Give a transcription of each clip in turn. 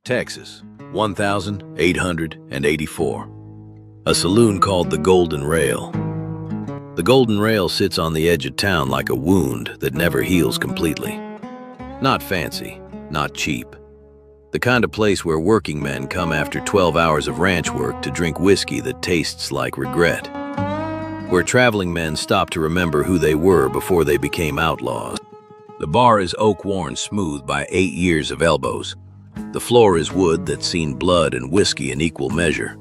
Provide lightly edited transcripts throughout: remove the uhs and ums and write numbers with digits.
Texas, 1884. A saloon called the Golden Rail. The Golden Rail sits on the edge of town like a wound that never heals completely. Not fancy, not cheap. The kind of place where working men come after 12 hours of ranch work to drink whiskey that tastes like regret. Where traveling men stop to remember who they were before they became outlaws. The bar is oak-worn smooth by 8 years of elbows. The floor is wood that's seen blood and whiskey in equal measure.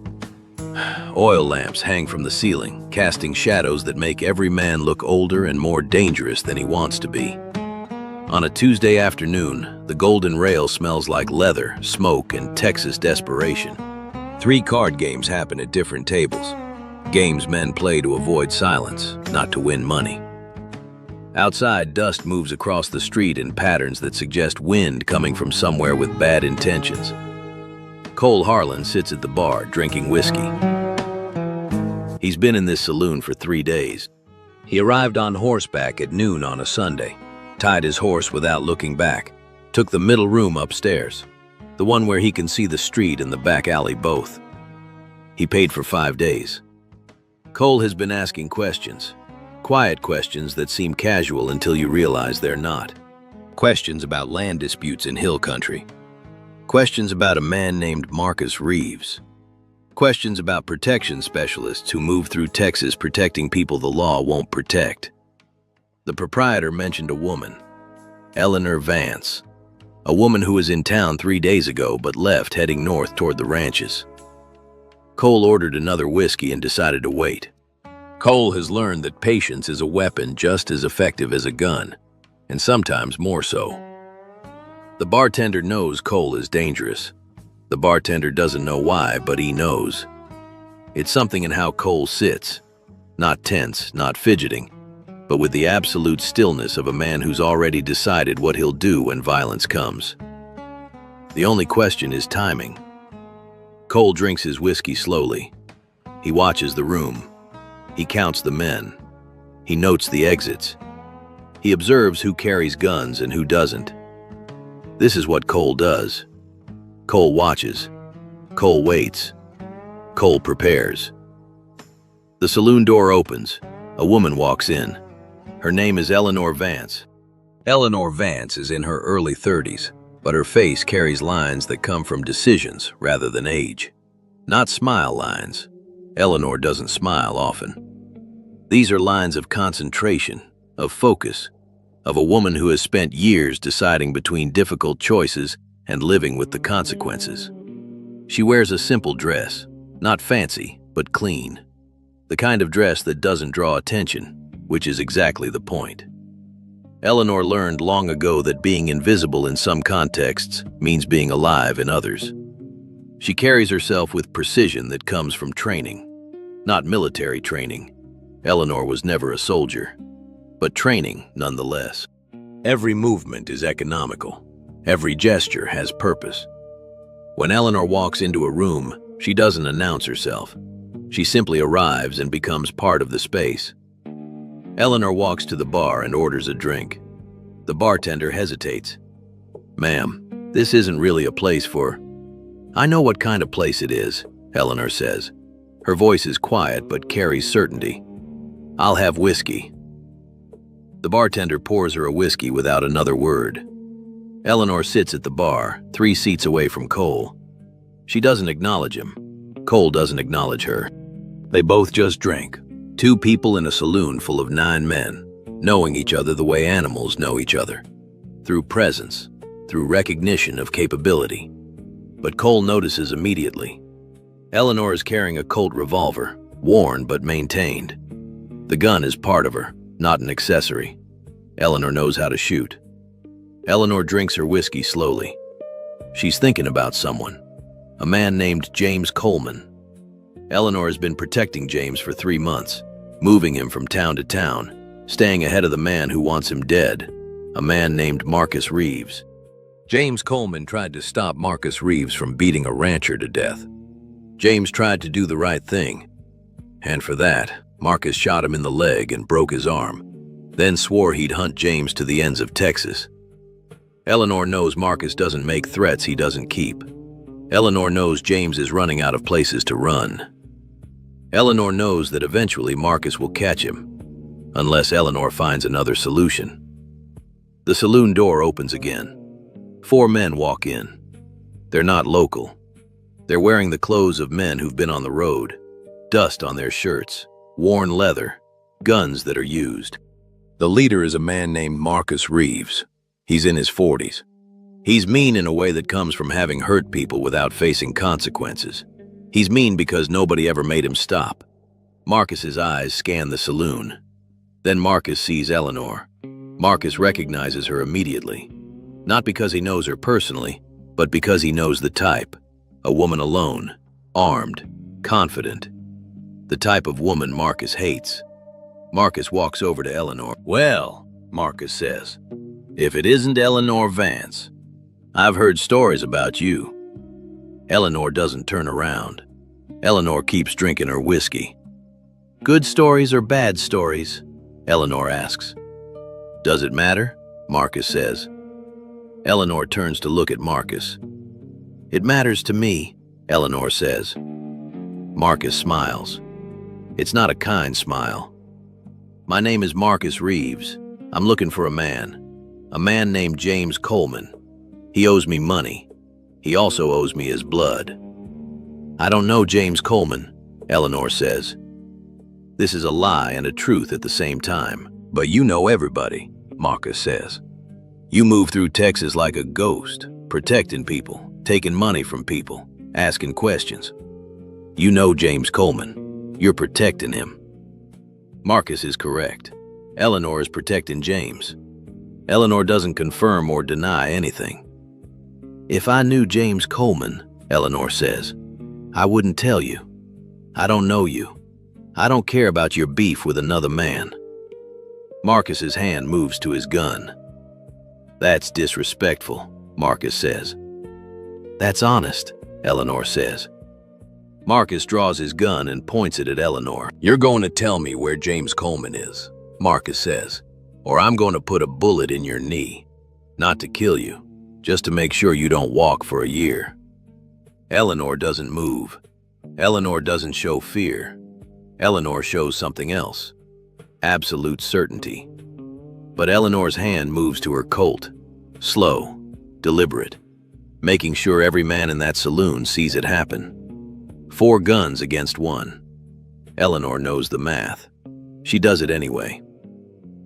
Oil lamps hang from the ceiling, casting shadows that make every man look older and more dangerous than he wants to be. On a Tuesday afternoon, the Golden Rail smells like leather, smoke, and Texas desperation. 3 card games happen at different tables. Games men play to avoid silence, not to win money. Outside, dust moves across the street in patterns that suggest wind coming from somewhere with bad intentions. Cole Harlan sits at the bar, drinking whiskey. He's been in this saloon for 3 days. He arrived on horseback at noon on a Sunday, tied his horse without looking back, took the middle room upstairs, the one where he can see the street and the back alley both. He paid for 5 days. Cole has been asking questions, quiet questions that seem casual until you realize they're not. Questions about land disputes in hill country. Questions about a man named Marcus Reeves. Questions about protection specialists who move through Texas protecting people the law won't protect. The proprietor mentioned a woman, Eleanor Vance, a woman who was in town 3 days ago but left heading north toward the ranches. Cole ordered another whiskey and decided to wait. Cole has learned that patience is a weapon just as effective as a gun, and sometimes more so. The bartender knows Cole is dangerous. The bartender doesn't know why, but he knows. It's something in how Cole sits, not tense, not fidgeting, but with the absolute stillness of a man who's already decided what he'll do when violence comes. The only question is timing. Cole drinks his whiskey slowly. He watches the room. He counts the men. He notes the exits. He observes who carries guns and who doesn't. This is what Cole does. Cole watches. Cole waits. Cole prepares. The saloon door opens. A woman walks in. Her name is Eleanor Vance. Eleanor Vance is in her early 30s, but her face carries lines that come from decisions rather than age. Not smile lines. Eleanor doesn't smile often. These are lines of concentration, of focus, of a woman who has spent years deciding between difficult choices and living with the consequences. She wears a simple dress, not fancy, but clean. The kind of dress that doesn't draw attention, which is exactly the point. Eleanor learned long ago that being invisible in some contexts means being alive in others. She carries herself with precision that comes from training, not military training. Eleanor was never a soldier, but training nonetheless. Every movement is economical. Every gesture has purpose. When Eleanor walks into a room, she doesn't announce herself. She simply arrives and becomes part of the space. Eleanor walks to the bar and orders a drink. The bartender hesitates. "Ma'am, this isn't really a place for—" "I know what kind of place it is," Eleanor says. Her voice is quiet but carries certainty. "I'll have whiskey." The bartender pours her a whiskey without another word. Eleanor sits at the bar, 3 seats away from Cole. She doesn't acknowledge him. Cole doesn't acknowledge her. They both just drank. 2 people in a saloon full of 9 men, knowing each other the way animals know each other. Through presence, through recognition of capability. But Cole notices immediately. Eleanor is carrying a Colt revolver, worn but maintained. The gun is part of her, not an accessory. Eleanor knows how to shoot. Eleanor drinks her whiskey slowly. She's thinking about someone, a man named James Coleman. Eleanor has been protecting James for 3 months, moving him from town to town, staying ahead of the man who wants him dead, a man named Marcus Reeves. James Coleman tried to stop Marcus Reeves from beating a rancher to death. James tried to do the right thing, and for that, Marcus shot him in the leg and broke his arm, then swore he'd hunt James to the ends of Texas. Eleanor knows Marcus doesn't make threats he doesn't keep. Eleanor knows James is running out of places to run. Eleanor knows that eventually Marcus will catch him, unless Eleanor finds another solution. The saloon door opens again. 4 men walk in. They're not local. They're wearing the clothes of men who've been on the road, dust on their shirts, worn leather, guns that are used. The leader is a man named Marcus Reeves. He's in his 40s. He's mean in a way that comes from having hurt people without facing consequences. He's mean because nobody ever made him stop. Marcus's eyes scan the saloon. Then Marcus sees Eleanor. Marcus recognizes her immediately. Not because he knows her personally, but because he knows the type. A woman alone, armed, confident. The type of woman Marcus hates. Marcus walks over to Eleanor. "Well," Marcus says, "if it isn't Eleanor Vance. I've heard stories about you." Eleanor doesn't turn around. Eleanor keeps drinking her whiskey. "Good stories or bad stories?" Eleanor asks. "Does it matter?" Marcus says. Eleanor turns to look at Marcus. "It matters to me," Eleanor says. Marcus smiles. It's not a kind smile. "My name is Marcus Reeves. I'm looking for a man named James Coleman. He owes me money. He also owes me his blood." "I don't know James Coleman," Eleanor says. This is a lie and a truth at the same time. "But you know everybody," Marcus says. "You move through Texas like a ghost, protecting people, taking money from people, asking questions. You know James Coleman. You're protecting him." Marcus is correct. Eleanor is protecting James. Eleanor doesn't confirm or deny anything. "If I knew James Coleman," Eleanor says, "I wouldn't tell you. I don't know you. I don't care about your beef with another man." Marcus's hand moves to his gun. "That's disrespectful," Marcus says. "That's honest," Eleanor says. Marcus draws his gun and points it at Eleanor. "You're going to tell me where James Coleman is," Marcus says, "or I'm going to put a bullet in your knee. Not to kill you, just to make sure you don't walk for a year." Eleanor doesn't move. Eleanor doesn't show fear. Eleanor shows something else. Absolute certainty. But Eleanor's hand moves to her Colt. Slow, deliberate, making sure every man in that saloon sees it happen. 4 guns against 1. Eleanor knows the math. She does it anyway.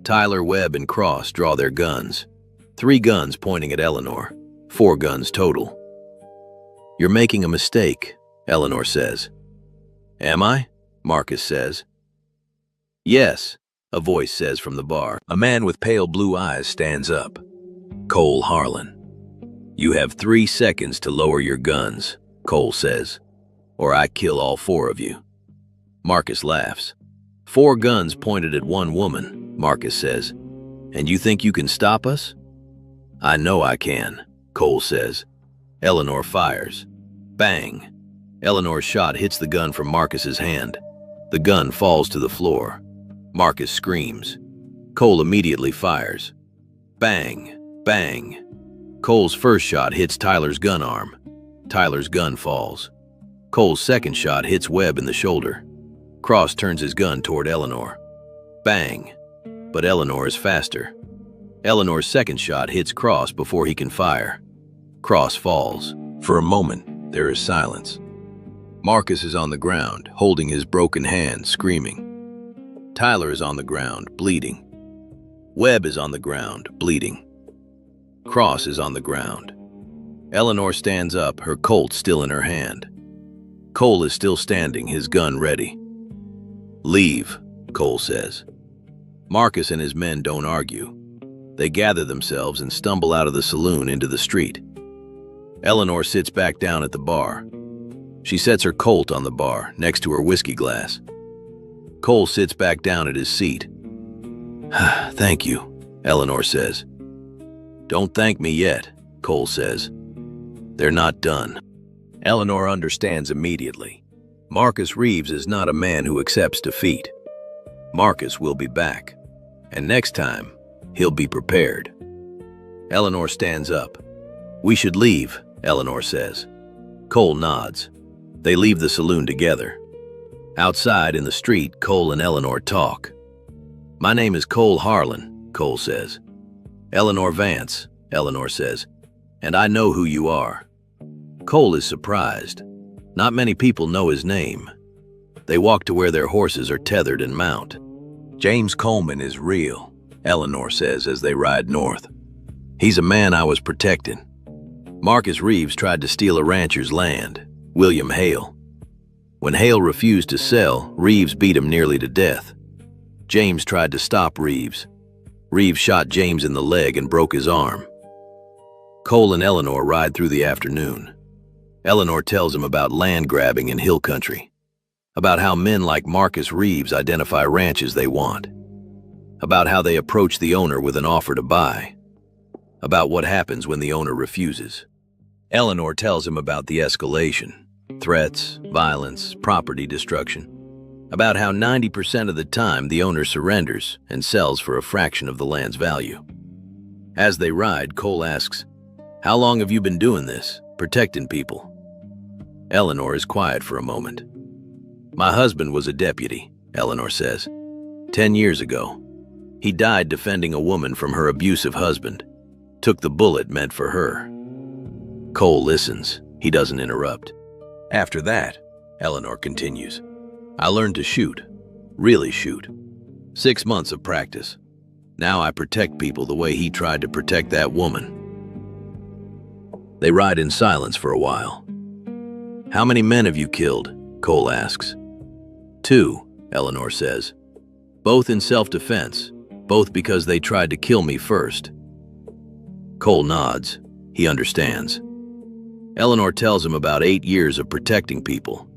Tyler, Webb, and Cross draw their guns. 3 guns pointing at Eleanor. 4 guns total. "You're making a mistake," Eleanor says. "Am I?" Marcus says. "Yes," a voice says from the bar. A man with pale blue eyes stands up. Cole Harlan. "You have 3 seconds to lower your guns," Cole says, "or I kill all 4 of you." Marcus laughs. 4 guns pointed at 1 woman, Marcus says. "And you think you can stop us?" "I know I can," Cole says. Eleanor fires. Bang! Eleanor's shot hits the gun from Marcus's hand. The gun falls to the floor. Marcus screams. Cole immediately fires. Bang! Bang! Cole's first shot hits Tyler's gun arm. Tyler's gun falls. Cole's second shot hits Webb in the shoulder. Cross turns his gun toward Eleanor. Bang! But Eleanor is faster. Eleanor's second shot hits Cross before he can fire. Cross falls. For a moment, there is silence. Marcus is on the ground, holding his broken hand, screaming. Tyler is on the ground, bleeding. Webb is on the ground, bleeding. Cross is on the ground. Eleanor stands up, her Colt still in her hand. Cole is still standing, his gun ready. "Leave," Cole says. Marcus and his men don't argue. They gather themselves and stumble out of the saloon into the street. Eleanor sits back down at the bar. She sets her Colt on the bar, next to her whiskey glass. Cole sits back down at his seat. "Thank you," Eleanor says. "Don't thank me yet," Cole says. "They're not done." Eleanor understands immediately. Marcus Reeves is not a man who accepts defeat. Marcus will be back, and next time, he'll be prepared. Eleanor stands up. "We should leave," Eleanor says. Cole nods. They leave the saloon together. Outside in the street, Cole and Eleanor talk. "My name is Cole Harlan," Cole says. "Eleanor Vance," Eleanor says. "And I know who you are." Cole is surprised. Not many people know his name. They walk to where their horses are tethered and mount. "James Coleman is real," Eleanor says as they ride north. "He's a man I was protecting. Marcus Reeves tried to steal a rancher's land, William Hale. When Hale refused to sell, Reeves beat him nearly to death. James tried to stop Reeves. Reeves shot James in the leg and broke his arm." Cole and Eleanor ride through the afternoon. Eleanor tells him about land grabbing in hill country, about how men like Marcus Reeves identify ranches they want, about how they approach the owner with an offer to buy, about what happens when the owner refuses. Eleanor tells him about the escalation, threats, violence, property destruction, about how 90% of the time the owner surrenders and sells for a fraction of the land's value. As they ride, Cole asks, "How long have you been doing this, protecting people?" Eleanor is quiet for a moment. "My husband was a deputy," Eleanor says. 10 years ago. He died defending a woman from her abusive husband. Took the bullet meant for her." Cole listens. He doesn't interrupt. "After that," Eleanor continues, "I learned to shoot. Really shoot. 6 months of practice. Now I protect people the way he tried to protect that woman." They ride in silence for a while. "How many men have you killed?" Cole asks. "2, Eleanor says. "Both in self-defense, both because they tried to kill me first." Cole nods. He understands. Eleanor tells him about 8 years of protecting people,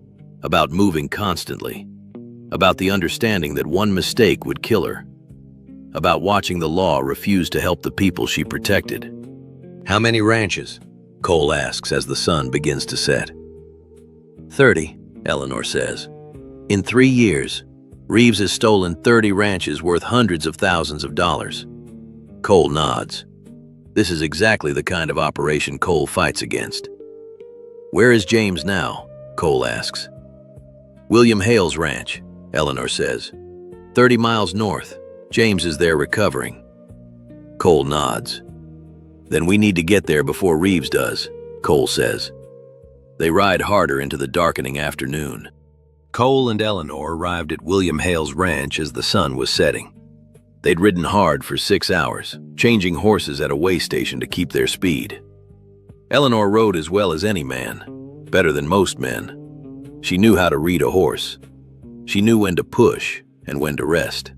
about moving constantly, about the understanding that one mistake would kill her, about watching the law refuse to help the people she protected. "How many ranches?" Cole asks as the sun begins to set. 30, Eleanor says. "In 3 years, Reeves has stolen 30 ranches worth hundreds of thousands of dollars." Cole nods. This is exactly the kind of operation Cole fights against. "Where is James now?" Cole asks. "William Hale's ranch," Eleanor says. 30 miles north. James is there recovering." Cole nods. "Then we need to get there before Reeves does," Cole says. They ride harder into the darkening afternoon. Cole and Eleanor arrived at William Hale's ranch as the sun was setting. They'd ridden hard for 6 hours, changing horses at a way station to keep their speed. Eleanor rode as well as any man, better than most men. She knew how to read a horse. She knew when to push and when to rest.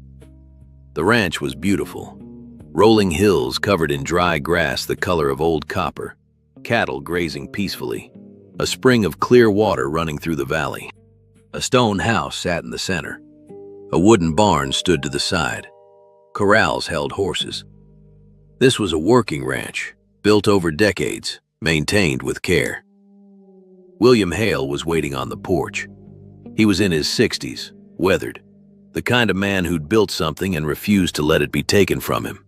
The ranch was beautiful. Rolling hills covered in dry grass the color of old copper, cattle grazing peacefully, a spring of clear water running through the valley. A stone house sat in the center. A wooden barn stood to the side. Corrals held horses. This was a working ranch, built over decades, maintained with care. William Hale was waiting on the porch. He was in his 60s, weathered, the kind of man who'd built something and refused to let it be taken from him.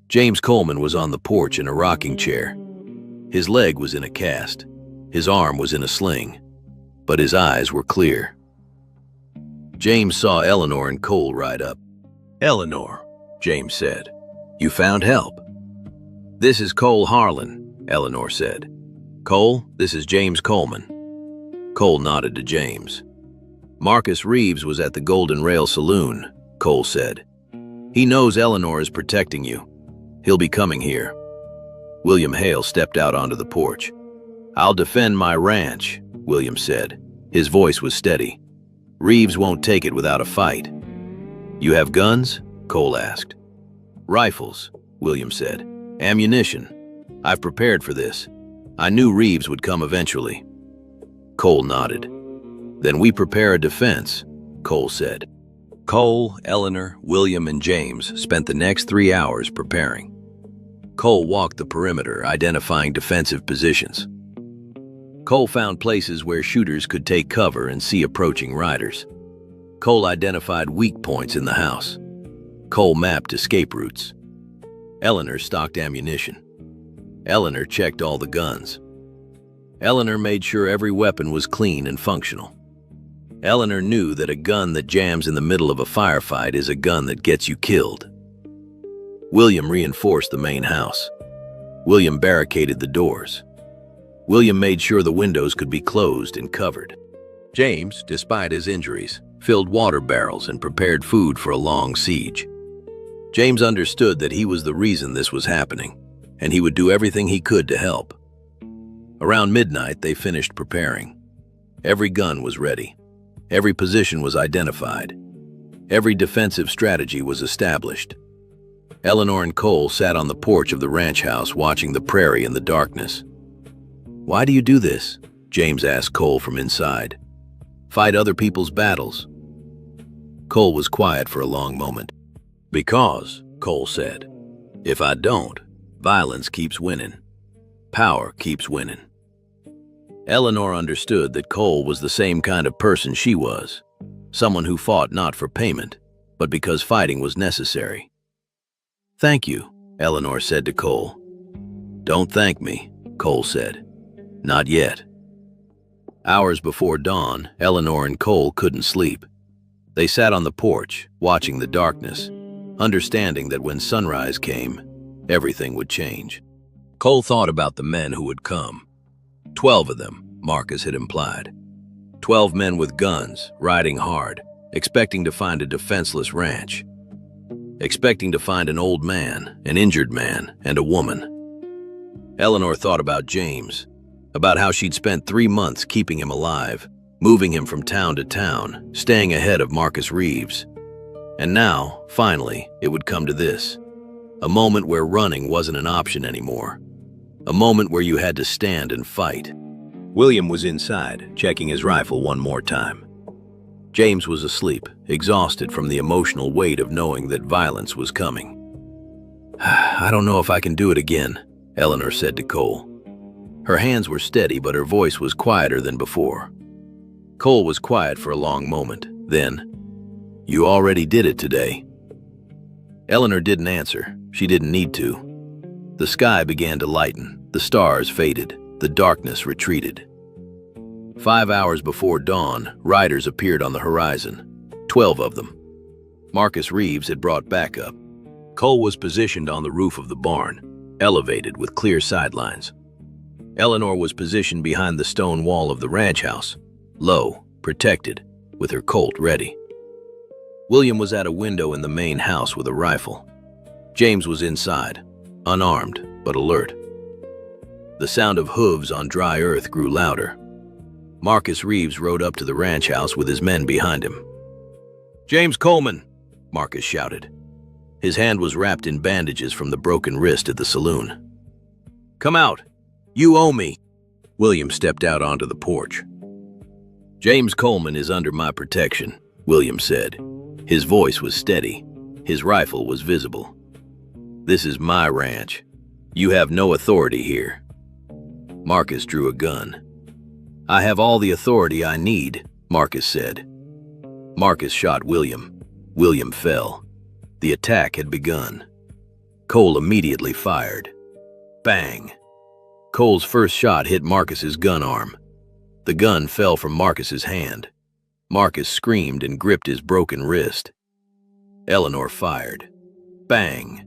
James Coleman was on the porch in a rocking chair. His leg was in a cast. His arm was in a sling, but his eyes were clear. James saw Eleanor and Cole ride up. "Eleanor," James said, "you found help." "This is Cole Harlan," Eleanor said. "Cole, this is James Coleman." Cole nodded to James. "Marcus Reeves was at the Golden Rail Saloon," Cole said. "He knows Eleanor is protecting you. He'll be coming here." William Hale stepped out onto the porch. "I'll defend my ranch," William said. His voice was steady. "Reeves won't take it without a fight." "You have guns?" Cole asked. "Rifles," William said. "Ammunition. I've prepared for this. I knew Reeves would come eventually." Cole nodded. "Then we prepare a defense," Cole said. Cole, Eleanor, William, and James spent the next 3 hours preparing. Cole walked the perimeter, identifying defensive positions. Cole found places where shooters could take cover and see approaching riders. Cole identified weak points in the house. Cole mapped escape routes. Eleanor stocked ammunition. Eleanor checked all the guns. Eleanor made sure every weapon was clean and functional. Eleanor knew that a gun that jams in the middle of a firefight is a gun that gets you killed. William reinforced the main house. William barricaded the doors. William made sure the windows could be closed and covered. James, despite his injuries, filled water barrels and prepared food for a long siege. James understood that he was the reason this was happening, and he would do everything he could to help. Around midnight, they finished preparing. Every gun was ready. Every position was identified. Every defensive strategy was established. Eleanor and Cole sat on the porch of the ranch house watching the prairie in the darkness. "Why do you do this?" James asked Cole from inside. "Fight other people's battles." Cole was quiet for a long moment. "Because," Cole said, "if I don't, violence keeps winning. Power keeps winning." Eleanor understood that Cole was the same kind of person she was, someone who fought not for payment, but because fighting was necessary. "Thank you," Eleanor said to Cole. "Don't thank me," Cole said. "Not yet." Hours before dawn, Eleanor and Cole couldn't sleep. They sat on the porch, watching the darkness, understanding that when sunrise came, everything would change. Cole thought about the men who would come. 12 of them, Marcus had implied. 12 men with guns, riding hard, expecting to find a defenseless ranch. Expecting to find an old man, an injured man, and a woman. Eleanor thought about James, about how she'd spent 3 months keeping him alive, moving him from town to town, staying ahead of Marcus Reeves. And now, finally, it would come to this. A moment where running wasn't an option anymore. A moment where you had to stand and fight. William was inside, checking his rifle one more time. James was asleep, exhausted from the emotional weight of knowing that violence was coming. "I don't know if I can do it again," Eleanor said to Cole. Her hands were steady, but her voice was quieter than before. Cole was quiet for a long moment. Then, "You already did it today." Eleanor didn't answer. She didn't need to. The sky began to lighten. The stars faded. The darkness retreated. 5 hours before dawn, riders appeared on the horizon. 12 of them. Marcus Reeves had brought backup. Cole was positioned on the roof of the barn, elevated with clear sidelines. Eleanor was positioned behind the stone wall of the ranch house, low, protected, with her Colt ready. William was at a window in the main house with a rifle. James was inside, unarmed but alert. The sound of hooves on dry earth grew louder. Marcus Reeves rode up to the ranch house with his men behind him. "James Coleman!" Marcus shouted. His hand was wrapped in bandages from the broken wrist at the saloon. "Come out! You owe me!" William stepped out onto the porch. "James Coleman is under my protection," William said. His voice was steady. His rifle was visible. "This is my ranch. You have no authority here." Marcus drew a gun. "I have all the authority I need," Marcus said. Marcus shot William. William fell. The attack had begun. Cole immediately fired. Bang! Cole's first shot hit Marcus's gun arm. The gun fell from Marcus's hand. Marcus screamed and gripped his broken wrist. Eleanor fired. Bang!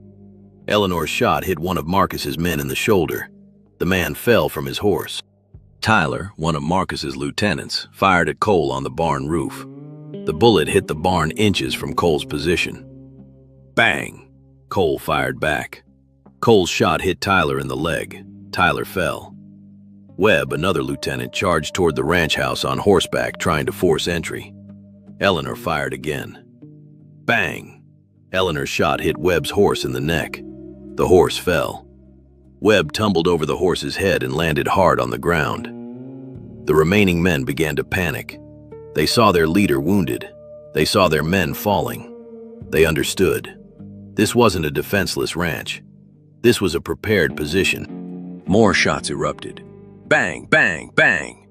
Eleanor's shot hit one of Marcus's men in the shoulder. The man fell from his horse. Tyler, one of Marcus's lieutenants, fired at Cole on the barn roof. The bullet hit the barn inches from Cole's position. Bang! Cole fired back. Cole's shot hit Tyler in the leg. Tyler fell. Webb, another lieutenant, charged toward the ranch house on horseback, trying to force entry. Eleanor fired again. Bang! Eleanor's shot hit Webb's horse in the neck. The horse fell. Webb tumbled over the horse's head and landed hard on the ground. The remaining men began to panic. They saw their leader wounded. They saw their men falling. They understood. This wasn't a defenseless ranch. This was a prepared position. More shots erupted. Bang, bang, bang!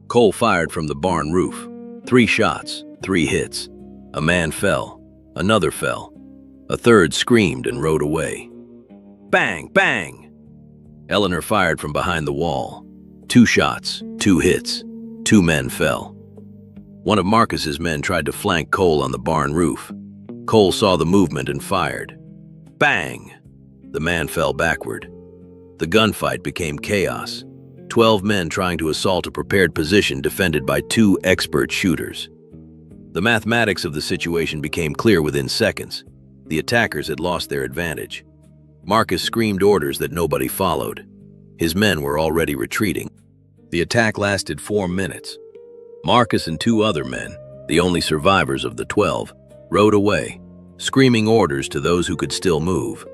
Cole fired from the barn roof. 3 shots, 3 hits. A man fell. Another fell. A third screamed and rode away. Bang, bang! Eleanor fired from behind the wall. 2 shots, 2 hits. 2 men fell. One of Marcus's men tried to flank Cole on the barn roof. Cole saw the movement and fired. Bang! The man fell backward. The gunfight became chaos. 12 men trying to assault a prepared position defended by 2 expert shooters. The mathematics of the situation became clear within seconds. The attackers had lost their advantage. Marcus screamed orders that nobody followed. His men were already retreating. The attack lasted 4 minutes. Marcus and 2 other men, the only survivors of the 12, rode away, screaming orders to those who could still move.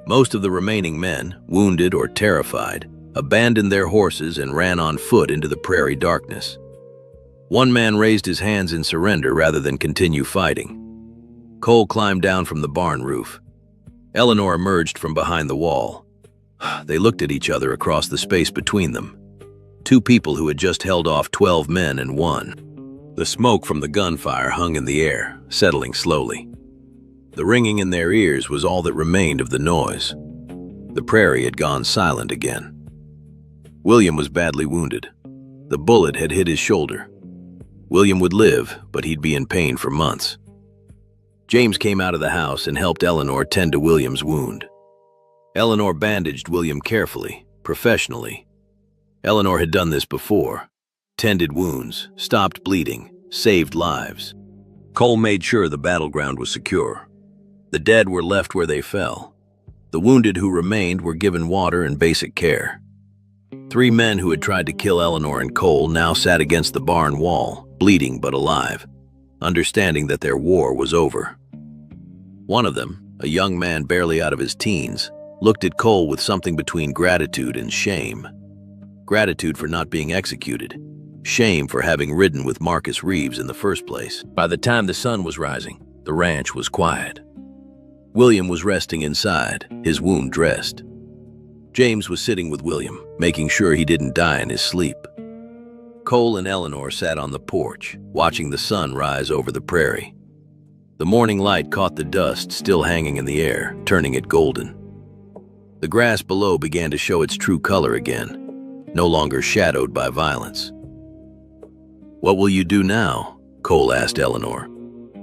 Most of the remaining men, wounded or terrified, abandoned their horses and ran on foot into the prairie darkness. One man raised his hands in surrender rather than continue fighting. Cole climbed down from the barn roof. Eleanor emerged from behind the wall. They looked at each other across the space between them. 2 people who had just held off 12 men and won. The smoke from the gunfire hung in the air, settling slowly. The ringing in their ears was all that remained of the noise. The prairie had gone silent again. William was badly wounded. The bullet had hit his shoulder. William would live, but he'd be in pain for months. James came out of the house and helped Eleanor tend to William's wound. Eleanor bandaged William carefully, professionally. Eleanor had done this before. Tended wounds, stopped bleeding, saved lives. Cole made sure the battleground was secure. The dead were left where they fell. The wounded who remained were given water and basic care. 3 men who had tried to kill Eleanor and Cole now sat against the barn wall, bleeding but alive, understanding that their war was over. One of them, a young man barely out of his teens, looked at Cole with something between gratitude and shame. Gratitude for not being executed. Shame for having ridden with Marcus Reeves in the first place. By the time the sun was rising, the ranch was quiet. William was resting inside, his wound dressed. James was sitting with William, making sure he didn't die in his sleep. Cole and Eleanor sat on the porch, watching the sun rise over the prairie. The morning light caught the dust still hanging in the air, turning it golden. The grass below began to show its true color again, no longer shadowed by violence. "What will you do now?" Cole asked Eleanor.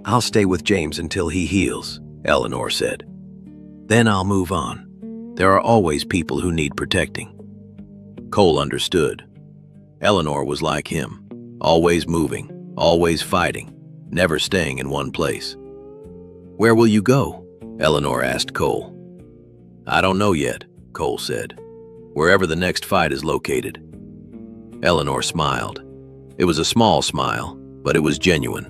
"I'll stay with James until he heals," Eleanor said. "Then I'll move on. There are always people who need protecting." Cole understood. Eleanor was like him, always moving, always fighting, never staying in one place. "Where will you go?" Eleanor asked Cole. "I don't know yet," Cole said. "Wherever the next fight is located." Eleanor smiled. It was a small smile, but it was genuine.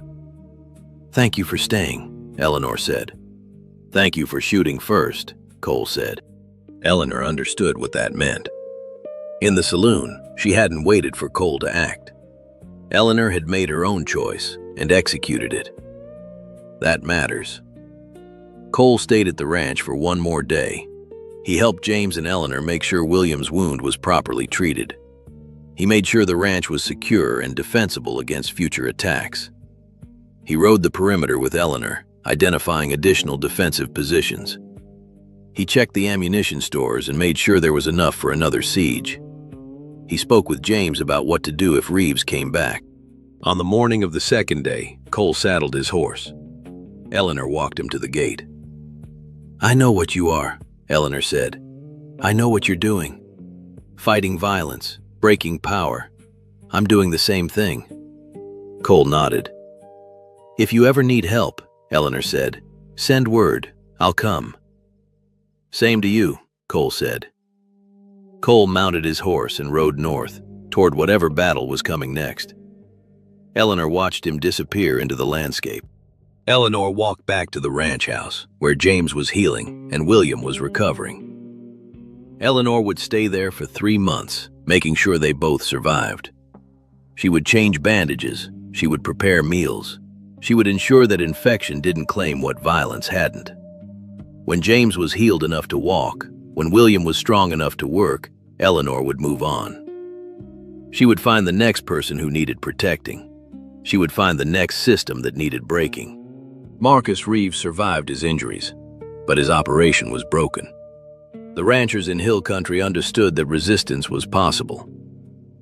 "Thank you for staying," Eleanor said. "Thank you for shooting first," Cole said. Eleanor understood what that meant. In the saloon, she hadn't waited for Cole to act. Eleanor had made her own choice and executed it. That matters. Cole stayed at the ranch for one more day. He helped James and Eleanor make sure William's wound was properly treated. He made sure the ranch was secure and defensible against future attacks. He rode the perimeter with Eleanor, identifying additional defensive positions. He checked the ammunition stores and made sure there was enough for another siege. He spoke with James about what to do if Reeves came back. On the morning of the second day, Cole saddled his horse. Eleanor walked him to the gate. "I know what you are," Eleanor said. "I know what you're doing. Fighting violence, breaking power. I'm doing the same thing." Cole nodded. "If you ever need help," Eleanor said, "send word. I'll come." "Same to you," Cole said. Cole mounted his horse and rode north, toward whatever battle was coming next. Eleanor watched him disappear into the landscape. Eleanor walked back to the ranch house, where James was healing and William was recovering. Eleanor would stay there for 3 months, making sure they both survived. She would change bandages, she would prepare meals, she would ensure that infection didn't claim what violence hadn't. When James was healed enough to walk, when William was strong enough to work, Eleanor would move on. She would find the next person who needed protecting. She would find the next system that needed breaking. Marcus Reeves survived his injuries, but his operation was broken. The ranchers in Hill Country understood that resistance was possible.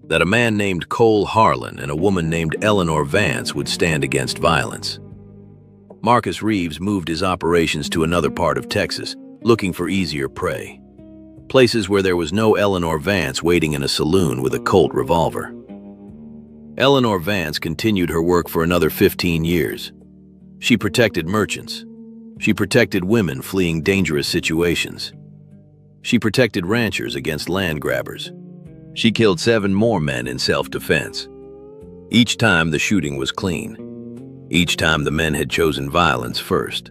that a man named Cole Harlan and a woman named Eleanor Vance would stand against violence. Marcus Reeves moved his operations to another part of Texas, looking for easier prey. Places where there was no Eleanor Vance waiting in a saloon with a Colt revolver. Eleanor Vance continued her work for another 15 years. She protected merchants. She protected women fleeing dangerous situations. She protected ranchers against land grabbers. She killed 7 more men in self-defense. Each time the shooting was clean. Each time the men had chosen violence first.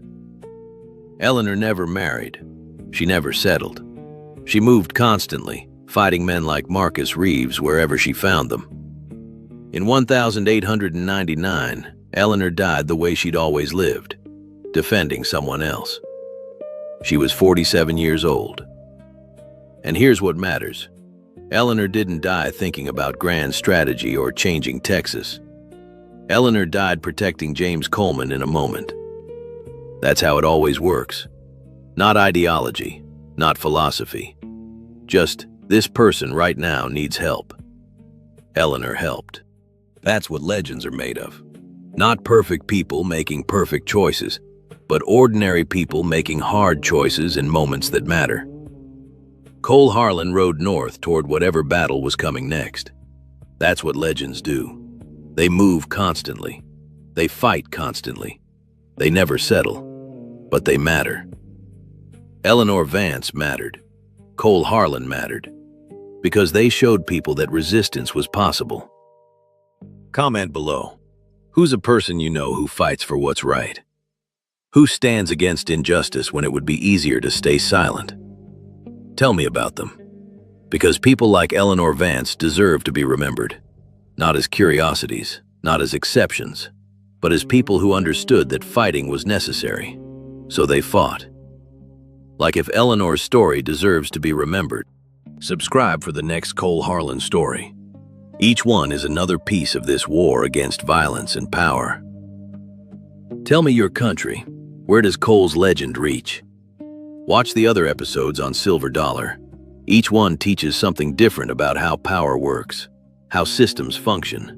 Eleanor never married. She never settled. She moved constantly, fighting men like Marcus Reeves wherever she found them. In 1899, Eleanor died the way she'd always lived, defending someone else. She was 47 years old. And here's what matters. Eleanor didn't die thinking about grand strategy or changing Texas. Eleanor died protecting James Coleman in a moment. That's how it always works. Not ideology, not philosophy. Just, this person right now needs help. Eleanor helped. That's what legends are made of. Not perfect people making perfect choices, but ordinary people making hard choices in moments that matter. Cole Harlan rode north toward whatever battle was coming next. That's what legends do. They move constantly. They fight constantly. They never settle, but they matter. Eleanor Vance mattered. Cole Harlan mattered. Because they showed people that resistance was possible. Comment below. Who's a person you know who fights for what's right? Who stands against injustice when it would be easier to stay silent? Tell me about them. Because people like Eleanor Vance deserve to be remembered. Not as curiosities, not as exceptions, but as people who understood that fighting was necessary. So they fought. Like if Eleanor's story deserves to be remembered, subscribe for the next Cole Harlan story. Each one is another piece of this war against violence and power. Tell me your country. Where does Cole's legend reach? Watch the other episodes on Silver Dollar. Each one teaches something different about how power works, how systems function,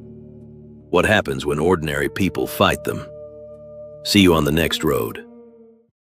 what happens when ordinary people fight them. See you on the next road.